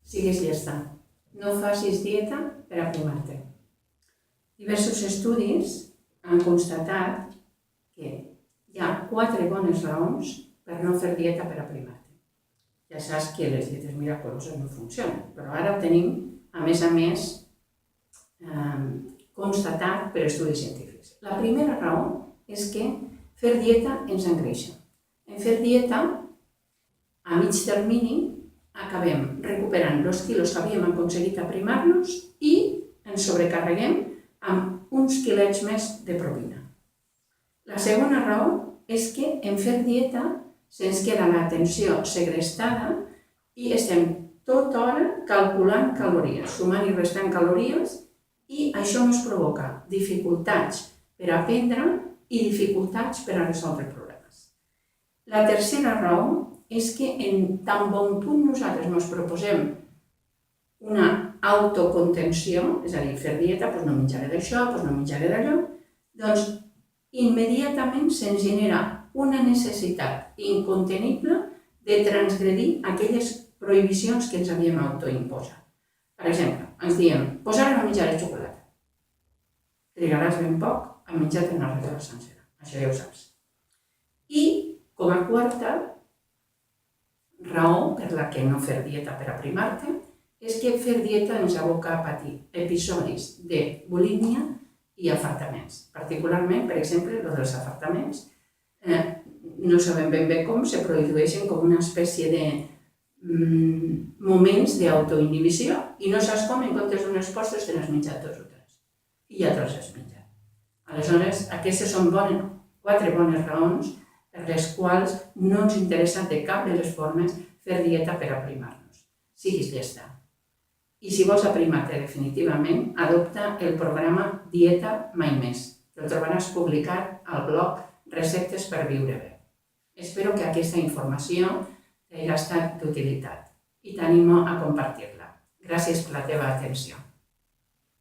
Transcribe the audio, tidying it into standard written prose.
siguis llesta. No facis dieta per aprimar-te. Diversos estudis han constatat que hi ha 4 bones raons per no fer dieta per aprimar-te. Ja saps que les dietes miraculoses no funcionen, però ara ho tenim, a més, constatat per estudis científics. La primera raó és que fer dieta ens engreixa. En fer dieta, a mig termini, acabem recuperant els quilos que havíem aconseguit aprimar-nos i ens sobrecarreguem amb uns quilets més de proteïna. La segona raó és que en fer dieta se'ns queda l'atenció segrestada i estem tota hora calculant calories, sumant i restant calories, i això ens provoca dificultats per aprendre i dificultats per a resoldre problemes. La tercera raó és que en tan bon punt nosaltres ens proposem una autocontenció, és a dir, fer dieta, doncs no menjaré d'això, doncs no menjaré d'allò, doncs immediatament se'ns genera una necessitat incontenible de transgredir aquelles prohibicions que ens havíem autoimposat. Per exemple, ens diem, doncs ara no menjaré xocolata. Trigaràs ben poc a menjar-te una regla sencera, això ja ho saps. I, com a quarta raó per la que no fer dieta per aprimar-te, és que fer dieta ens aboca a patir episodis de bulímia i afartaments. Particularment, per exemple, els dels afartaments, no sabem ben bé com, se produeixen com una espècie de moments d'autoinhibició i no saps com, en comptes d'unes postres te n'has menjat 2 o 3 i ja te'ls has menjat. Aleshores, aquestes són 4 bones raons per les quals no ens interessa de cap de les formes fer dieta per aprimar-nos. Siguis llesta. I si vols aprimar-te definitivament, adopta el programa Dieta Mai Més, que el trobaràs publicat al blog Receptes per Viure Bé. Espero que aquesta informació t'hagi estat d'utilitat i t'animo a compartir-la. Gràcies per la teva atenció.